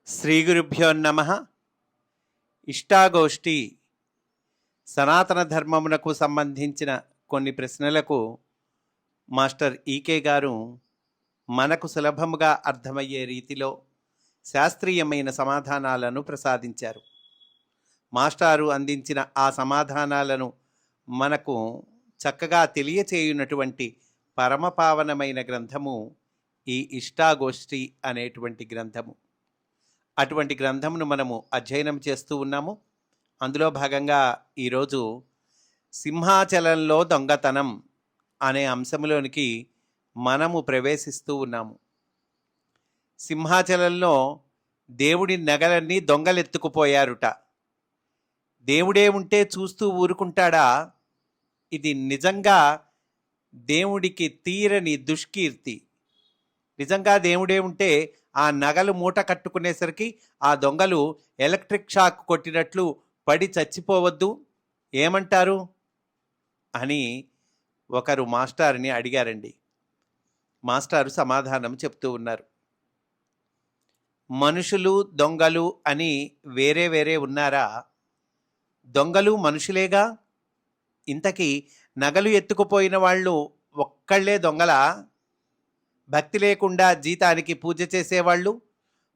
శ్రీ గురుభ్యో నమ. ఇష్టాగోష్ఠి సనాతన ధర్మమునకు సంబంధించిన కొన్ని ప్రశ్నలకు మాస్టర్ ఈకే గారు మనకు సులభముగా అర్థమయ్యే రీతిలో శాస్త్రీయమైన సమాధానాలను ప్రసాదించారు. మాస్టారు అందించిన ఆ సమాధానాలను మనకు చక్కగా తెలియచేయునటువంటి పరమపావనమైన గ్రంథము ఈ ఇష్టాగోష్ఠి అనేటువంటి గ్రంథము. అటువంటి గ్రంథమును మనము అధ్యయనం చేస్తూ ఉన్నాము. అందులో భాగంగా ఈరోజు సింహాచలంలో దొంగతనం అనే అంశంలోనికి మనము ప్రవేశిస్తూ ఉన్నాము. సింహాచలంలో దేవుడి నగలన్నీ దొంగలెత్తుకుపోయారుట. దేవుడే ఉంటే చూస్తూ ఊరుకుంటాడా? ఇది నిజంగా దేవుడికి తీరని దుష్కీర్తి. నిజంగా దేవుడే ఉంటే ఆ నగలు మూట కట్టుకునేసరికి ఆ దొంగలు ఎలక్ట్రిక్ షాక్ కొట్టినట్లు పడి చచ్చిపోవద్దు, ఏమంటారు అని ఒకరు మాస్టారుని అడిగారండి. మాస్టారు సమాధానం చెప్తూ ఉన్నారు. మనుషులు దొంగలు అని వేరే వేరే ఉన్నారా? దొంగలు మనుషులేగా. ఇంతకీ నగలు ఎత్తుకుపోయిన వాళ్ళు ఒక్కళ్లే దొంగలా? భక్తి లేకుండా జీతానికి పూజ చేసేవాళ్ళు,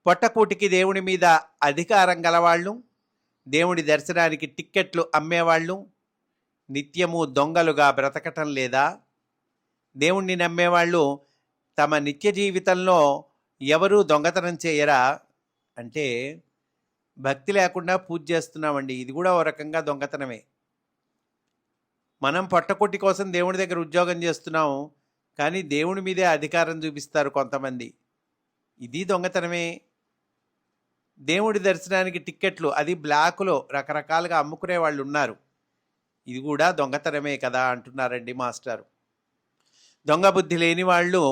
పొట్టకూటికి దేవుని మీద అధికారం గలవాళ్ళు, దేవుడి దర్శనానికి టిక్కెట్లు అమ్మేవాళ్ళు నిత్యము దొంగలుగా బ్రతకటం లేదా? దేవుణ్ణి నమ్మేవాళ్ళు తమ నిత్య జీవితంలో ఎవరూ దొంగతనం చేయరా? అంటే భక్తి లేకుండా పూజ చేస్తున్నామండి, ఇది కూడా ఓ రకంగా దొంగతనమే. మనం పొట్టకూటి కోసం దేవుడి దగ్గర ఉద్యోగం చేస్తున్నాం, కానీ దేవుని మీదే అధికారం చూపిస్తారు కొంతమంది, ఇది దొంగతనమే. దేవుడి దర్శనానికి టిక్కెట్లు అది బ్లాకులో రకరకాలుగా అమ్ముకునే వాళ్ళు ఉన్నారు, ఇది కూడా దొంగతనమే కదా అంటున్నారండి మాస్టారు. దొంగ బుద్ధి లేని వాళ్ళు,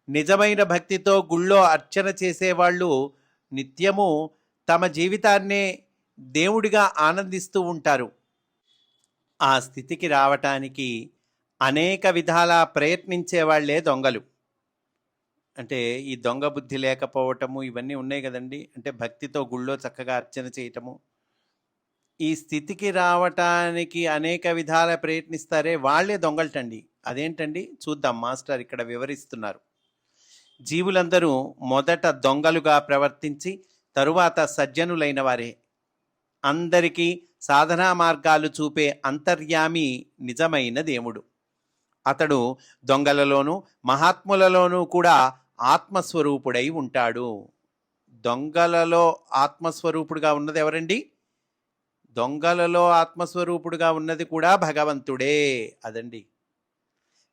నిజమైన భక్తితో గుళ్ళో అర్చన చేసేవాళ్ళు నిత్యము తమ జీవితాన్నే దేవుడిగా ఆనందిస్తూ ఉంటారు. ఆ స్థితికి రావటానికి అనేక విధాలా ప్రయత్నించే వాళ్లే దొంగలు. అంటే ఈ దొంగ బుద్ధి లేకపోవటము ఇవన్నీ ఉన్నాయి కదండి. అంటే భక్తితో గుళ్ళో చక్కగా అర్చన చేయటము, ఈ స్థితికి రావటానికి అనేక విధాల ప్రయత్నిస్తారే వాళ్ళే దొంగలటండి. అదేంటండి చూద్దాం. మాస్టర్ ఇక్కడ వివరిస్తున్నారు. జీవులందరూ మొదట దొంగలుగా ప్రవర్తించి తరువాత సజ్జనులైన వారే. అందరికీ సాధనా మార్గాలు చూపే అంతర్యామి నిజమైన దేవుడు. అతడు దొంగలలోనూ మహాత్ములలోనూ కూడా ఆత్మస్వరూపుడై ఉంటాడు. దొంగలలో ఆత్మస్వరూపుడుగా ఉన్నది ఎవరండి? దొంగలలో ఆత్మస్వరూపుడుగా ఉన్నది కూడా భగవంతుడే. అదండి.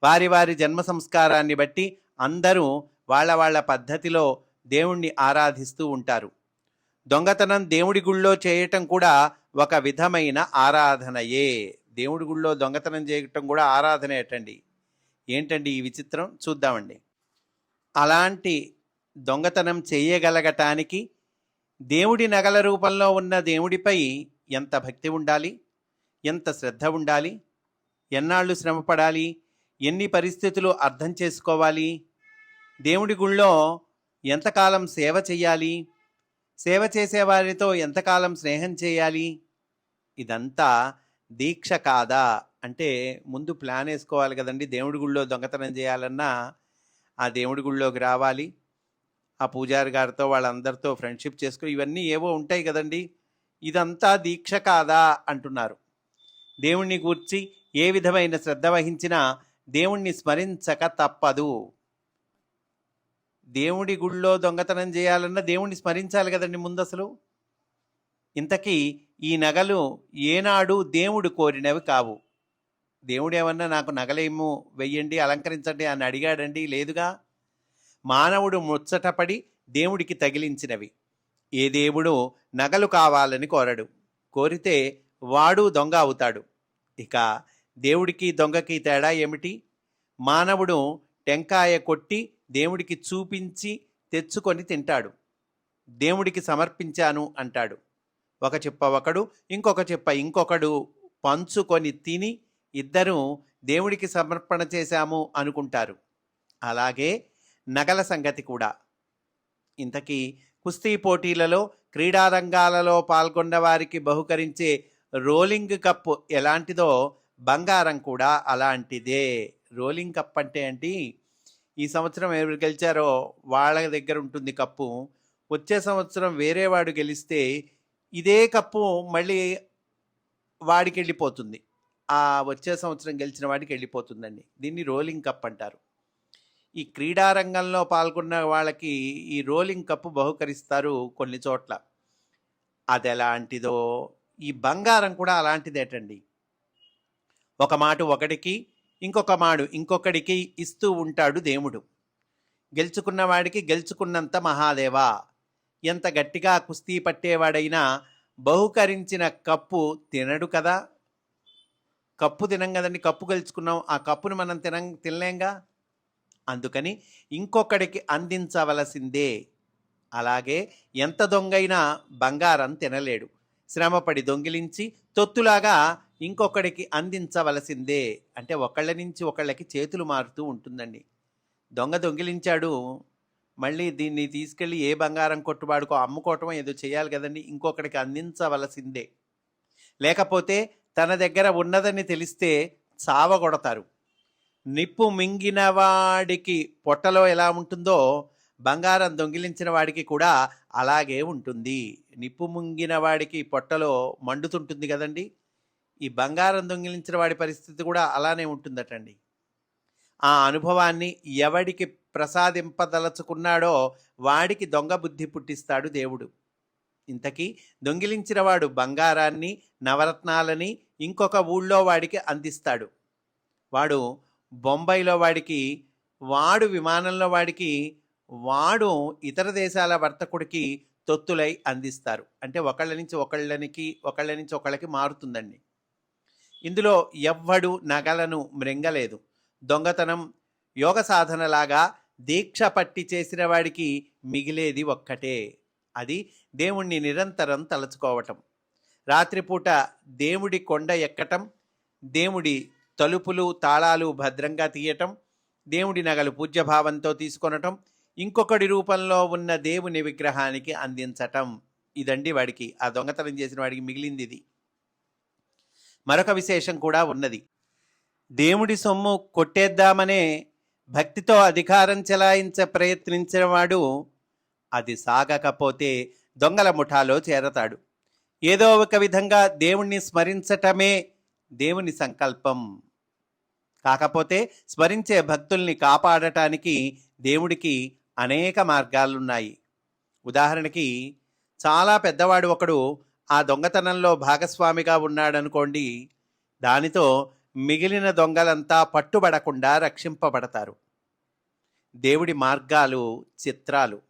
వారి వారి జన్మ సంస్కారాన్ని బట్టి అందరూ వాళ్ళ వాళ్ళ పద్ధతిలో దేవుణ్ణి ఆరాధిస్తూ ఉంటారు. దొంగతనం దేవుడి గుళ్ళో చేయటం కూడా ఒక విధమైన ఆరాధనయే. దేవుడి గుళ్ళో దొంగతనం చేయటం కూడా ఆరాధన ఏటండి. ఏంటండి ఈ విచిత్రం? చూద్దామండి. అలాంటి దొంగతనం చేయగలగటానికి దేవుడి నగల రూపంలో ఉన్న దేవుడిపై ఎంత భక్తి ఉండాలి, ఎంత శ్రద్ధ ఉండాలి, ఎన్నాళ్ళు శ్రమపడాలి, ఎన్ని పరిస్థితులు అర్థం చేసుకోవాలి, దేవుడి గుళ్ళో ఎంతకాలం సేవ చేయాలి, సేవ చేసేవారితో ఎంతకాలం స్నేహం చేయాలి, ఇదంతా దీక్ష కాదా? అంటే ముందు ప్లాన్ వేసుకోవాలి కదండి. దేవుడి గుళ్ళో దొంగతనం చేయాలన్నా ఆ దేవుడి గుళ్ళోకి రావాలి, ఆ పూజారి గారితో వాళ్ళందరితో ఫ్రెండ్షిప్ చేసుకుని ఇవన్నీ ఏవో ఉంటాయి కదండి. ఇదంతా దీక్ష కాదా అంటున్నారు. దేవుణ్ణి గూర్చి ఏ విధమైన శ్రద్ధ వహించినా దేవుణ్ణి స్మరించక తప్పదు. దేవుడి గుళ్ళో దొంగతనం చేయాలన్నా దేవుణ్ణి స్మరించాలి కదండి ముందు అసలు. ఇంతకీ ఈ నగలు ఏనాడు దేవుడు కోరినవి కావు. దేవుడేమన్నా నాకు నగలేమో వెయ్యండి, అలంకరించండి అని అడిగాడండి? లేదుగా. మానవుడు ముచ్చటపడి దేవుడికి తగిలించినవి. ఏ దేవుడు నగలు కావాలని కోరడు. కోరితే వాడు దొంగ అవుతాడు. ఇక దేవుడికి దొంగకి తేడా ఏమిటి? మానవుడు టెంకాయ కొట్టి దేవుడికి చూపించి తెచ్చుకొని తింటాడు, దేవుడికి సమర్పించాను అంటాడు. ఒక చెప్ప ఒకడు, ఇంకొక చెప్ప ఇంకొకడు పంచుకొని తిని ఇద్దరూ దేవుడికి సమర్పణ చేశాము అనుకుంటారు. అలాగే నగల సంగతి కూడా. ఇంతకీ కుస్తీ పోటీలలో, క్రీడా రంగాలలో పాల్గొన్న వారికి బహుకరించే రోలింగ్ కప్ ఎలాంటిదో బంగారం కూడా అలాంటిదే. రోలింగ్ కప్ అంటే ఏంటి? ఈ సంవత్సరం ఎవరు గెలిచారో వాళ్ళ దగ్గర ఉంటుంది కప్పు. వచ్చే సంవత్సరం వేరే వాడు గెలిస్తే ఇదే కప్పు మళ్ళీ వాడికి వెళ్ళిపోతుంది. ఆ వచ్చే సంవత్సరం గెలిచిన వాడికి వెళ్ళిపోతుందండి. దీన్ని రోలింగ్ కప్ అంటారు. ఈ క్రీడా రంగంలో పాల్గొన్న వాళ్ళకి ఈ రోలింగ్ కప్పు బహుకరిస్తారు కొన్ని చోట్ల. అది ఎలాంటిదో ఈ బంగారం కూడా అలాంటిదేటండి. ఒక మాట ఒకడికి, ఇంకొక మాడు ఇంకొకడికి ఇస్తూ ఉంటాడు దేవుడు. గెలుచుకున్న వాడికి గెలుచుకున్నంత మహాదేవా. ఎంత గట్టిగా కుస్తీ పట్టేవాడైనా బహుకరించిన కప్పు తినడు కదా. కప్పు తినం కదండి, కప్పు గెలుచుకున్నాం, ఆ కప్పును మనం తినలేంగా. అందుకని ఇంకొకడికి అందించవలసిందే. అలాగే ఎంత దొంగైనా బంగారం తినలేడు. శ్రమపడి దొంగిలించి తొత్తులాగా ఇంకొకడికి అందించవలసిందే. అంటే ఒకళ్ళ నుంచి ఒకళ్ళకి చేతులు మారుతూ ఉంటుందండి. దొంగ దొంగిలించాడు, మళ్ళీ దీన్ని తీసుకెళ్ళి ఏ బంగారం కొట్టుబాడుకో అమ్ముకోవటం ఏదో చేయాలి కదండి. ఇంకొకడికి అందించవలసిందే. లేకపోతే తన దగ్గర ఉన్నదని తెలిస్తే చావగొడతారు. నిప్పు మింగిన వాడికి పొట్టలో ఎలా ఉంటుందో బంగారం దొంగిలించిన వాడికి కూడా అలాగే ఉంటుంది. నిప్పు మింగిన వాడికి పొట్టలో మండుతుంటుంది కదండి. ఈ బంగారం దొంగిలించిన వాడి పరిస్థితి కూడా అలానే ఉంటుందటండి. ఆ అనుభవాన్ని ఎవడికి ప్రసాదింపదలుచుకున్నాడో వాడికి దొంగ బుద్ధి పుట్టిస్తాడు దేవుడు. ఇంతకీ దొంగిలించిన వాడు బంగారాన్ని, నవరత్నాలని ఇంకొక ఊళ్ళో వాడికి అందిస్తాడు. వాడు బొంబాయిలో వాడికి, వాడు విమానంలో వాడికి, వాడు ఇతర దేశాల వర్తకుడికి తొత్తులై అందిస్తారు. అంటే ఒకళ్ళ నుంచి ఒకళ్ళకి మారుతుందండి. ఇందులో ఎవ్వడు నగలను మృంగలేదు. దొంగతనం యోగ సాధనలాగా దీక్ష పట్టి చేసిన వాడికి మిగిలేది ఒక్కటే, అది దేవుణ్ణి నిరంతరం తలుచుకోవటం. రాత్రిపూట దేవుడి కొండ ఎక్కటం, దేవుడి తలుపులు తాళాలు భద్రంగా తీయటం, దేవుడి నగలు పూజ్యభావంతో తీసుకొనటం, ఇంకొకటి రూపంలో ఉన్న దేవుని విగ్రహానికి అందించటం. ఇదండి వాడికి, ఆ దొంగతనం చేసిన వాడికి మిగిలింది ఇది. మరొక విశేషం కూడా ఉన్నది. దేవుడి సొమ్ము కొట్టేద్దామనే భక్తితో అధికారం చెలాయించ ప్రయత్నించిన వాడు అది సాగకపోతే దొంగల ముఠాలో చేరతాడు. ఏదో ఒక విధంగా దేవుణ్ణి స్మరించటమే దేవుని సంకల్పం. కాకపోతే స్మరించే భక్తుల్ని కాపాడటానికి దేవుడికి అనేక మార్గాలున్నాయి. ఉదాహరణకి చాలా పెద్దవాడు ఒకడు ఆ దొంగతనంలో భాగస్వామిగా ఉన్నాడనుకోండి, దానితో మిగిలిన దొంగలంతా పట్టుబడకుండా రక్షింపబడతారు. దేవుడి మార్గాలు చిత్రాలు.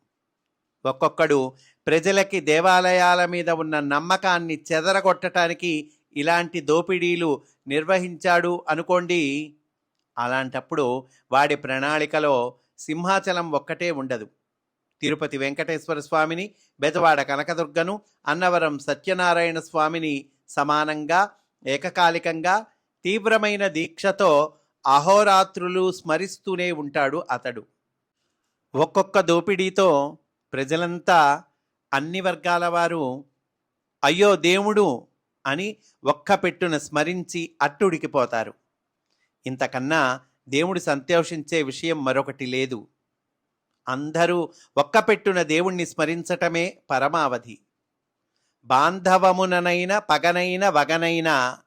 ఒక్కొక్కడు ప్రజలకి దేవాలయాల మీద ఉన్న నమ్మకాన్ని చెదరగొట్టడానికి ఇలాంటి దోపిడీలు నిర్వహించాడు అనుకోండి. అలాంటప్పుడు వాడి ప్రణాళికలో సింహాచలం ఒక్కటే ఉండదు. తిరుపతి వెంకటేశ్వర స్వామిని, బెజవాడ కనకదుర్గను, అన్నవరం సత్యనారాయణ స్వామిని సమానంగా ఏకకాలికంగా తీవ్రమైన దీక్షతో అహోరాత్రులు స్మరిస్తూనే ఉంటాడు అతడు. ఒక్కొక్క దోపిడీతో ప్రజలంతా, అన్ని వర్గాల వారు అయ్యో దేవుడు అని ఒక్క పెట్టున స్మరించి అట్టుడికిపోతారు. ఇంతకన్నా దేవుడు సంతోషించే విషయం మరొకటి లేదు. అందరూ ఒక్క పెట్టున దేవుణ్ణి స్మరించటమే పరమావధి. బాంధవముననైన పగనైన వగనైన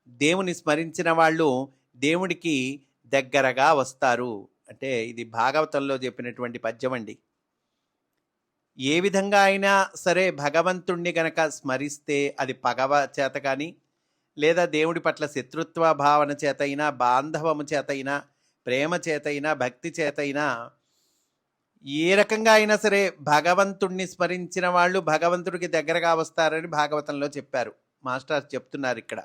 దేవుని స్మరించిన వాళ్ళు దేవుడికి దగ్గరగా వస్తారు. అంటే ఇది భాగవతంలో చెప్పినటువంటి పద్యం అండి. ఏ విధంగా అయినా సరే భగవంతుణ్ణి గనక స్మరిస్తే అది పగవ చేత కానీ, లేదా దేవుడి పట్ల శత్రుత్వ భావన చేతైనా, బాంధవము చేతైనా, ప్రేమ చేతైనా, భక్తి చేతైనా, ఏ రకంగా అయినా సరే భగవంతుణ్ణి స్మరించిన వాళ్ళు భగవంతుడికి దగ్గరగా వస్తారని భాగవతంలో చెప్పారు. మాస్టర్ చెప్తున్నారు ఇక్కడ.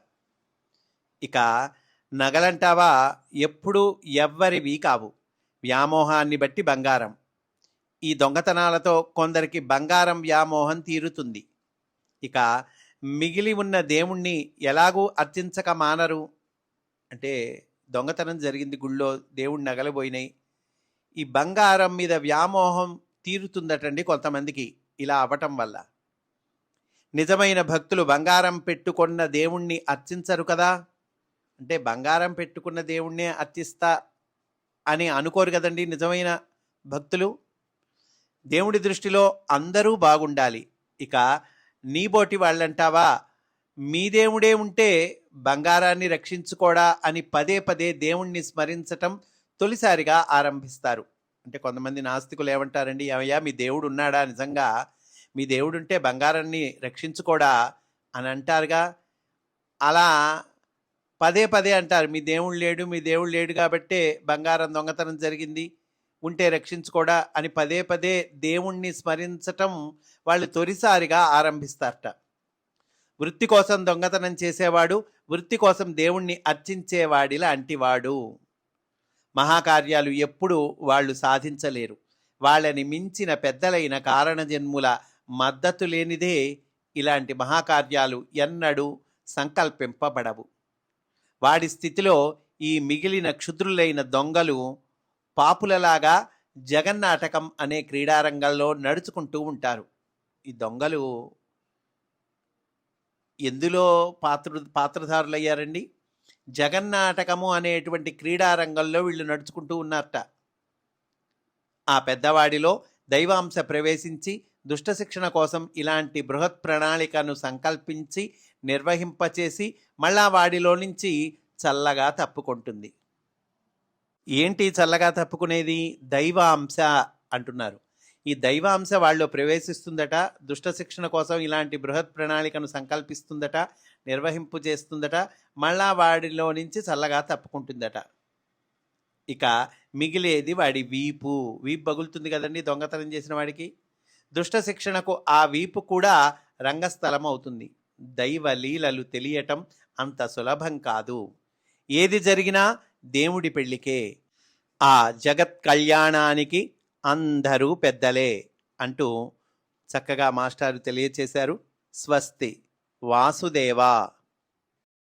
ఇక నగలంటావా, ఎప్పుడు ఎవ్వరివి కావు. వ్యామోహాన్ని బట్టి బంగారం. ఈ దొంగతనాలతో కొందరికి బంగారం వ్యామోహం తీరుతుంది. ఇక మిగిలి ఉన్న దేవుణ్ణి ఎలాగూ అర్చించక మానరు. అంటే దొంగతనం జరిగింది, గుళ్ళో దేవుడి నగలు పోయినాయి, ఈ బంగారం మీద వ్యామోహం తీరుతుందటండి కొంతమందికి. ఇలా అవ్వటం వల్ల. నిజమైన భక్తులు బంగారం పెట్టుకున్న దేవుణ్ణి అర్చించరు కదా. అంటే బంగారం పెట్టుకున్న దేవుణ్ణే అర్చిస్తా అని అనుకోరు కదండి నిజమైన భక్తులు. దేవుడి దృష్టిలో అందరూ బాగుండాలి. ఇక నీబోటి వాళ్ళంటావా, మీ దేవుడే ఉంటే బంగారాన్ని రక్షించుకోడా అని పదే పదే దేవుణ్ణి స్మరించటం తొలిసారిగా ఆరంభిస్తారు. అంటే కొంతమంది నాస్తికులు ఏమంటారండి, అయ్యా మీ దేవుడు ఉన్నాడా, నిజంగా మీ దేవుడు ఉంటే బంగారాన్ని రక్షించుకోడా అని అంటారుగా. అలా పదే పదే అంటారు, మీ దేవుడు లేడు కాబట్టే బంగారం దొంగతనం జరిగింది, ఉంటే రక్షించుకోడా అని పదే పదే దేవుణ్ణి స్మరించటం వాళ్ళు తొలిసారిగా ఆరంభిస్తారట. వృత్తి కోసం దొంగతనం చేసేవాడు వృత్తి కోసం దేవుణ్ణి అర్చించేవాడిలా అంటివాడు. మహాకార్యాలు ఎప్పుడు వాళ్ళు సాధించలేరు. వాళ్ళని మించిన పెద్దలైన కారణజన్ముల మద్దతు లేనిదే ఇలాంటి మహాకార్యాలు ఎన్నడూ సంకల్పింపబడవు. వాడి స్థితిలో ఈ మిగిలిన క్షుద్రులైన దొంగలు పాపులలాగా జగన్నాటకం అనే క్రీడారంగంలో నడుచుకుంటూ ఉంటారు. ఈ దొంగలు ఎందులో పాత్రధారులయ్యారండి? జగన్నాటకము అనేటువంటి క్రీడారంగంలో వీళ్ళు నడుచుకుంటూ ఉన్నారట. ఆ పెద్దవాడిలో దైవాంశ ప్రవేశించి దుష్ట శిక్షణ కోసం ఇలాంటి బృహత్ ప్రణాళికను సంకల్పించి నిర్వహింపచేసి మళ్ళా వాడిలో నుంచి చల్లగా తప్పుకుంటుంది. ఏంటి చల్లగా తప్పుకునేది? దైవాంశ అంటున్నారు. ఈ దైవాంశ వాళ్ళు ప్రవేశిస్తుందట, దుష్ట శిక్షణ కోసం ఇలాంటి బృహత్ ప్రణాళికను సంకల్పిస్తుందట, నిర్వహింపు చేస్తుందట, మళ్ళా వాడిలో నుంచి చల్లగా తప్పుకుంటుందట. ఇక మిగిలేది వాడి వీపు పగులుతుంది కదండి దొంగతనం చేసిన వాడికి. దుష్ట శిక్షణకు ఆ వీపు కూడా రంగస్థలం అవుతుంది. దైవ లీలలు తెలియటం అంత సులభం కాదు. ఏది జరిగినా దేవుడి పెళ్లికే. ఆ జగత్ కళ్యాణానికి అందరూ పెద్దలే అంటూ చక్కగా మాస్టారు తెలియచేశారు. స్వస్తి వాసుదేవా.